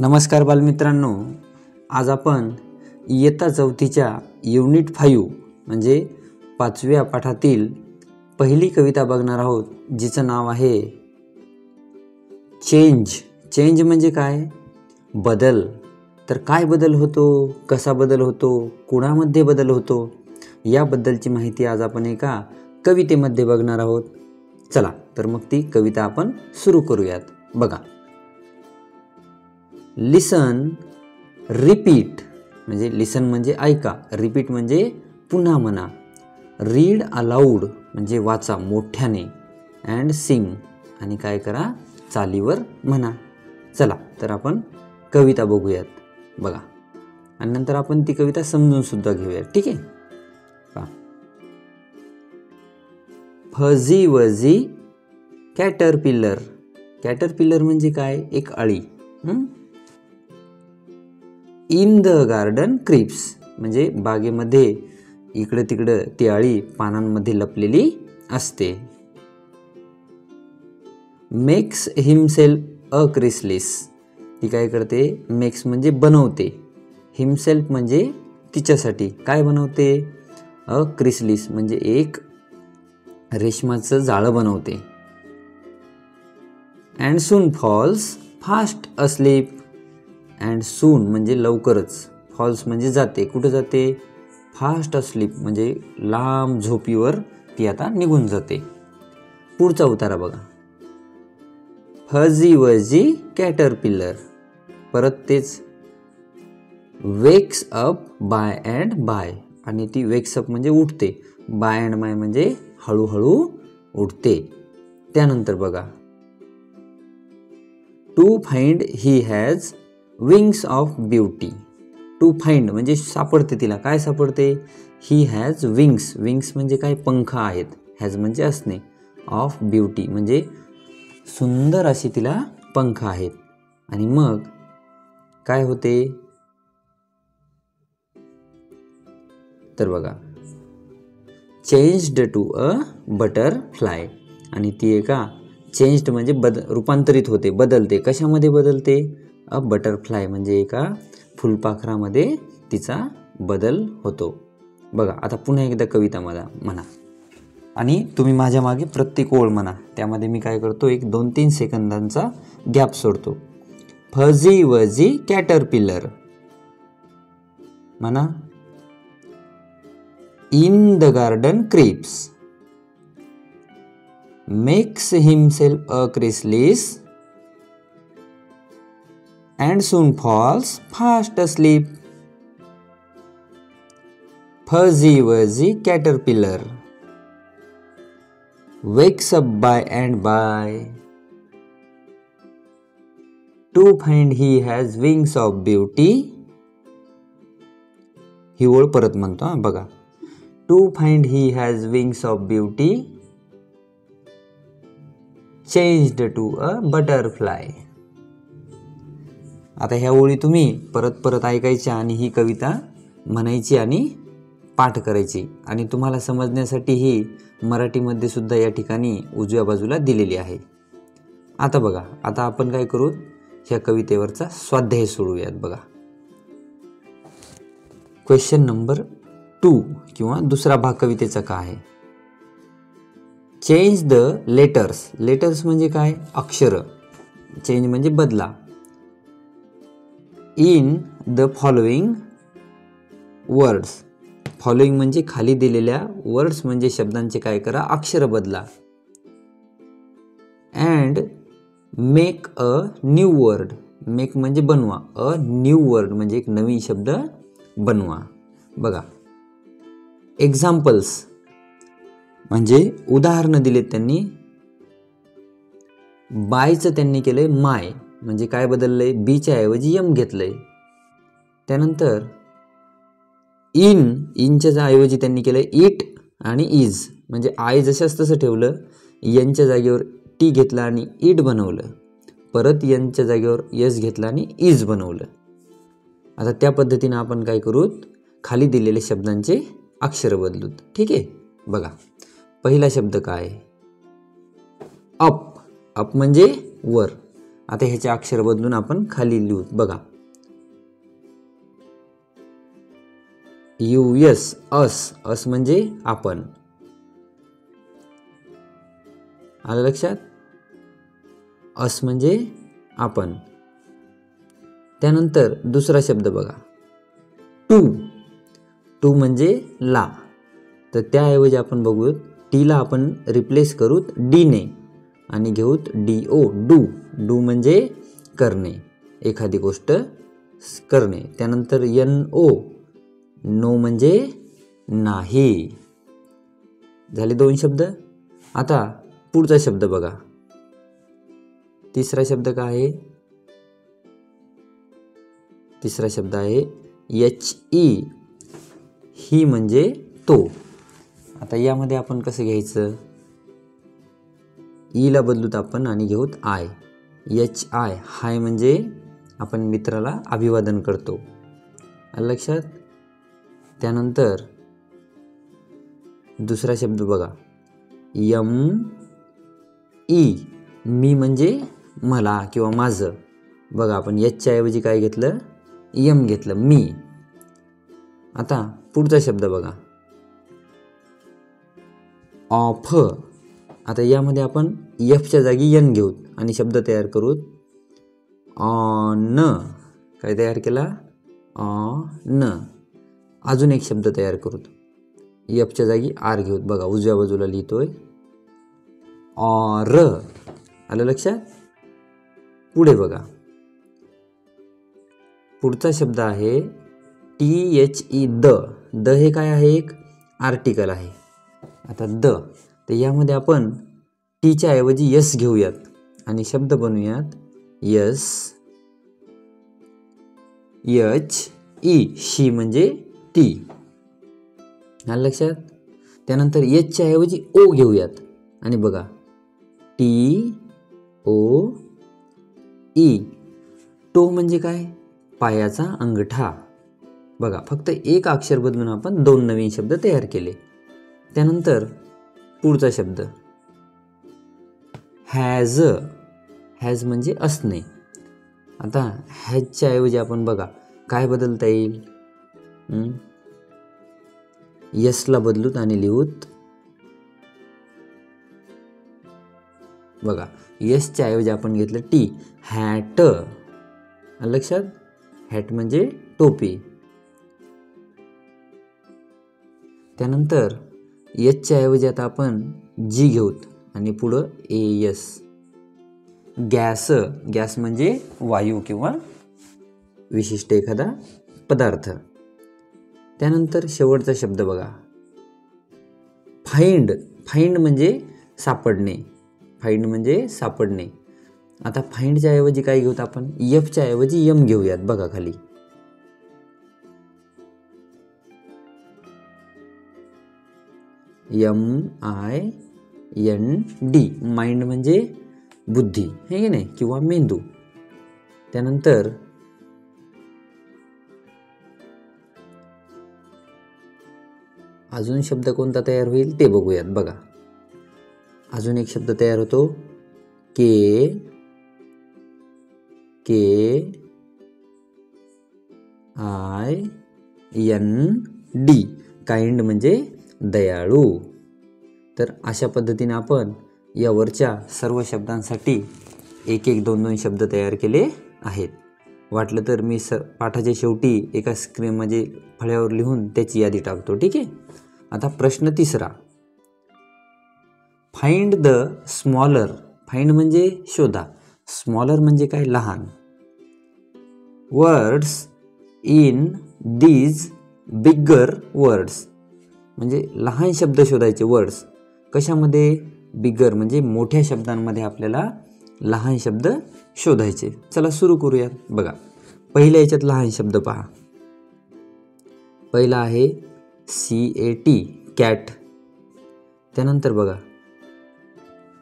नमस्कार बालमित्रांनो, आज आपण इयत्ता चौथीच्या युनिट 5 म्हणजे 5व्या पाठातील पहिली कविता बघणार आहोत, जिचं नाव आहे चेंज. चेंज म्हणजे काय? बदल. तर काय बदल होतो, कसा बदल होतो, कुणामध्ये बदल होतो, याबद्दलची माहिती आज आपण एका कवितेमध्ये बघणार आहोत. चला तर मग ती कविता आपण सुरू करूयात. बघा, लिसन, रिपीट म्हणजे लिसन म्हणजे ऐका, रिपीट म्हणजे पुन्हा म्हणा, रीड अलाउड म्हणजे वाचा मोठ्याने, अँड सिंग आणि काय करा, चालीवर म्हणा. चला तर आपण कविता बघूयात. बघा, आणि नंतर आपण ती कविता समजून सुद्धा घेऊयात. ठीक आहे. Fuzzy wuzzy caterpillar. कॅटरपिलर म्हणजे काय? एक अळी. इन द गार्डन क्रिप्स म्हणजे बागेमध्ये इकडे तिकडे ती अळी पानांमध्ये लपलेली असते. Makes himself a chrysalis. ती काय करते? मेक्स म्हणजे बनवते, हिमसेल्फ म्हणजे तिच्यासाठी काय बनवते? अ क्रिसलिस म्हणजे एक रेशमाचं जाळं बनवते. And soon falls fast asleep. And soon म्हणजे लवकरच, फॉल्स म्हणजे जाते, कुठं जाते? फास्ट अस्लीप म्हणजे लांब झोपीवर ती आता निघून जाते. पुढचा उतारा बघा, फजी वजी कॅटरपिलर. परत तेच, wakes up by and by आणि ती वेक्स अप म्हणजे उठते, बाय अँड बाय म्हणजे हळूहळू उठते. त्यानंतर बघा, to find he has wings of beauty. To find म्हणजे सापडते, तिला काय सापडते? ही हॅज विंग्स. विंग्स म्हणजे काय? पंख आहेत. हॅज म्हणजे असणे, ऑफ ब्युटी म्हणजे सुंदर अशी तिला पंख आहेत. आणि मग काय होते? तर बघा, चेंज्ड टू अ बटरफ्लाय. आणि ती एका चेंज्ड म्हणजे रूपांतरित होते, बदलते. कशामध्ये बदलते? अ बटरफ्लाय म्हणजे एका फुलपाखरामध्ये तिचा बदल होतो. बघा, आता पुन्हा एकदा कविता मला म्हणा आणि तुम्ही माझ्या मागे प्रत्येक ओळ म्हणा. त्यामध्ये मी काय करतो, एक 2-3 सेकंदांचा गॅप सोडतो. फजी वजी कॅटरपिलर म्हणा. In the garden creeps. Makes himself a chrysalis and soon falls fast asleep. Fuzzy wuzzy caterpillar wakes up by and by to find he has wings of beauty. ही ओळ परत म्हणतो बघा, to find he has wings of beauty changed to a butterfly. आता ह्या ओळी तुम्ही परत परत ऐकायच्या आणि ही कविता म्हणायची आणि पाठ करायची. आणि तुम्हाला समजण्यासाठी ही मराठीमध्ये सुद्धा या ठिकाणी उजव्या बाजूला दिलेली आहे. आता बघा, आता आपण काय करू, ह्या कवितेवरचा स्वाध्याय सोडूयात. बघा, क्वेश्चन नंबर 2 किंवा दुसरा भाग कवितेचा काय आहे? Change the letters. लेटर्स म्हणजे काय? अक्षर. चेंज म्हणजे बदला. In the following words. Following म्हणजे खाली दिलेल्या, वर्ड्स म्हणजे शब्दांचे काय करा, अक्षर बदला. And make a new word. Make म्हणजे बनवा, अ न्यू वर्ड म्हणजे एक नवीन शब्द बनवा. बघा, एक्झाम्पल्स म्हणजे उदाहरणं दिलेत त्यांनी. बायचं त्यांनी केलंय माय म्हणजे काय बदललंय? बीच्या ऐवजी यम घेतलंय. त्यानंतर इनच्या ऐवजी त्यांनी केलंय इट आणि इज म्हणजे आय जशाच तसं ठेवलं, यनच्या जागेवर टी घेतला आणि इट बनवलं, परत यनच्या जागेवर यस घेतला आणि इज बनवलं. आता त्या पद्धतीनं आपण काय करू, खाली दिलेल्या शब्दांचे अक्षर बदलूत. ठीक आहे. बघा, पहिला शब्द काय? अप. अप म्हणजे वर. आता ह्याचे अक्षर बदलून आपण खाली लिहू बघा. US अस म्हणजे आपण. आलं लक्षात? अस म्हणजे आपण. त्यानंतर दुसरा शब्द बघा, टू म्हणजे ला. तर त्याऐवजी आपण बघू टीला आपण रिप्लेस करूत डी ने आणि घेऊत DO डू म्हणजे करणे, एखादी गोष्ट करणे. त्यानंतर NO नो म्हणजे नाही. झाले 2 शब्द. आता पुढचा शब्द बघा, तिसरा शब्द काय आहे? तिसरा शब्द आहे HE, ही म्हणजे तो. आता यामध्ये आपण कसं घ्यायचं? ईला बदलूत आपण आणि घेऊत आय. HI हाय म्हणजे आपण मित्राला अभिवादन करतो. आलं लक्षात? त्यानंतर दुसरा शब्द बघा, ME, मी म्हणजे मला किंवा माझं. बघा आपण च्या ऐवजी काय घेतलं? M घेतलं, मी. आता पुढचा शब्द बघा, ऑफ. आता यामध्ये आपण Fच्या जागी N घेऊ आणि शब्द तयार करू. ऑन. काय तयार केला? ऑन. अजून एक शब्द तयार करू. Fच्या जागी R घेऊ. बघा उजव्या बाजूला लिहितोय ऑर. आलं लक्षात? पुढे बघा, पुढचा शब्द आहे THE, द हे काय आहे? एक आर्टिकल आहे. आता तर यामध्ये आपण टीच्या ऐवजी यस घेऊयात आणि शब्द बनवूयात यस HE, शी म्हणजे ती. आलं लक्षात? त्यानंतर च्या ऐवजी ओ घेऊयात आणि बघा TOE, टो म्हणजे काय? पायाचा अंगठा. बघा फक्त एक अक्षर बदलून आपण 2 नवीन शब्द तयार केले. त्यानंतर पुढचा शब्द हॅज हॅज म्हणजे असणे. आता हॅजच्या ऐवजी आपण बघा काय बदलता येईल? यसला बदलूत आणि लिहूत बघा यसच्या ऐवजी आपण घेतलं टी, हॅट. लक्षात? हॅट म्हणजे टोपी. त्यानंतर एचच्या ऐवजी आता आपण जी घेऊत आणि पुढं AS. गॅस, गॅस म्हणजे वायू किंवा विशिष्ट एखादा पदार्थ. त्यानंतर शेवटचा शब्द बघा, फाइंड. फाइंड म्हणजे सापडणे. फाइंड म्हणजे सापडणे. आता फाइंडच्या ऐवजी काय घेऊत आपण? Fच्या ऐवजी M घेऊयात. बघा खाली MIND, माइंड म्हणजे बुद्धी, हे की नाही, किंवा मेंदू. त्यानंतर अजून शब्द कोणता तयार होईल ते बघूयात. बघा अजून एक शब्द तयार होतो KKIND, काइंड म्हणजे दयाळू. तर अशा पद्धतीने आपण यावरच्या सर्व शब्दांसाठी 1-1, 2-2 शब्द तयार केले आहेत. वाटलं तर मी पाठाच्या शेवटी एका स्क्रीन म्हणजे फळ्यावर लिहून त्याची यादी टाकतो. ठीक आहे. आता प्रश्न 3, फाइंड द स्मॉलर. फाइंड म्हणजे शोधा, स्मॉलर म्हणजे काय? लहान. Words in these bigger words म्हणजे लहान शब्द शोधायचे. वर्ड्स कशामध्ये? बिगर म्हणजे मोठ्या शब्दांमध्ये आपल्याला लहान शब्द शोधायचे. चला सुरू करूयात. बघा पहिल्या याच्यात लहान शब्द पहा. पहिला आहे CAT, कॅट. त्यानंतर बघा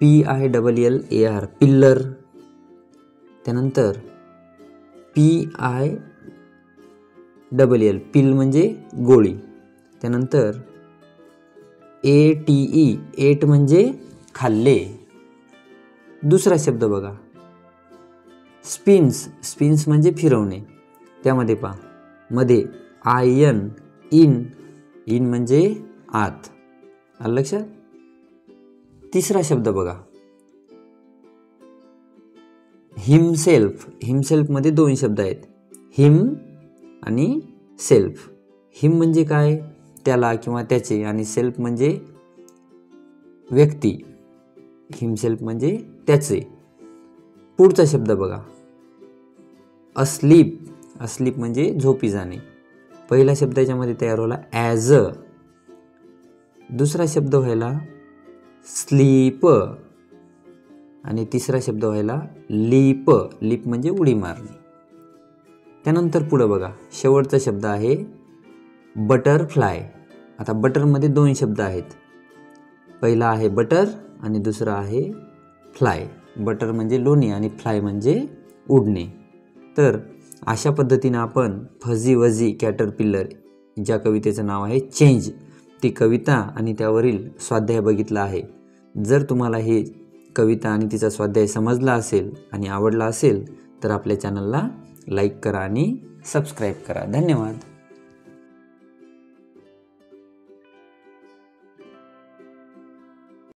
PILLAR, पिल्लर. त्यानंतर PILL, पिल म्हणजे गोळी. त्यानंतर ATE, एट म्हणजे खाल्ले. दुसरा शब्द बघा स्पिन्स, स्पिन्स म्हणजे फिरवणे. त्यामध्ये पहा, मध्ये आयन, इन, इन म्हणजे आत. आलं लक्षात? तिसरा शब्द बघा, हिमसेल्फ. हिमसेल्फ मध्ये दोन शब्द आहेत, हिम आणि सेल्फ. हिम म्हणजे काय? त्याला किंवा त्याचे, आणि सेल्फ म्हणजे व्यक्ती. हिमसेल्फ म्हणजे त्याचे. पुढचा शब्द बघा, अस्लीप. अस्लीप म्हणजे झोपी जाणे. पहिला शब्द याच्यामध्ये तयार होला ॲज अ. दुसरा शब्द व्हायला स्लीप, आणि तिसरा शब्द व्हायला लीप. लीप म्हणजे उडी मारणे. त्यानंतर पुढं बघा, शेवटचा शब्द आहे बटरफ्लाय. आता बटरमध्ये दोन शब्द आहेत, पहिला आहे बटर आणि दुसरा आहे फ्लाय. बटर म्हणजे लोणी आणि फ्लाय म्हणजे उडणे. तर अशा पद्धतीने आपण फजी वजी कॅटरपिल्लर, ज्या कवितेचं नाव आहे चेंज, ती कविता आणि त्यावरील स्वाध्याय बघितला आहे. जर तुम्हाला ही कविता आणि तिचा स्वाध्याय समजला असेल आणि आवडला असेल तर आपल्या चॅनलला लाईक करा आणि सबस्क्राईब करा. धन्यवाद.